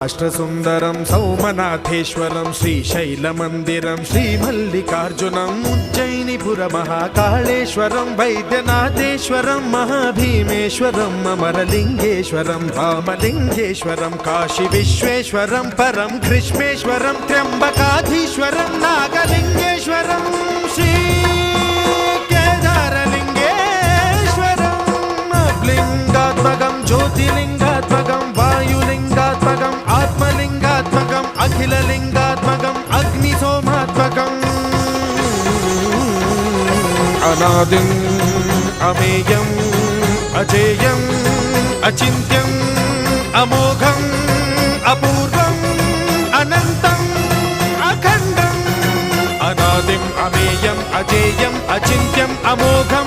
అష్టసుందరం సౌమనాథేశ్వరం శ్రీశైలమందిరం శ్రీమల్లికార్జునం ఉజ్జయినిపుర మహాకాళేశ్వరం వైద్యనాథేశ్వరం మహాభీమేశ్వరం అమరలింగేశ్వరం రామలింగేశ్వరం కాశీ విశ్వేశ్వరం పరం కృష్ణేశ్వరం త్ర్యంబకాధీశ్వరం నాగలింగేశ్వరం శ్రీ కేదారలింగేశ్వరం లింగాత్మకం జ్యోతిలింగాత్మకం వాయులింగాత్మకం ఆత్మలింగాత్మకం అఖిలలింగాత్మకం అగ్నిసోమాత్మకం అనాదిం అమేయం అజేయం అచింత్యం అమోఘం అపూర్వం అనంతం అఖండం అనాదిం అమేయం అజేయం అచింత్యం అమోఘం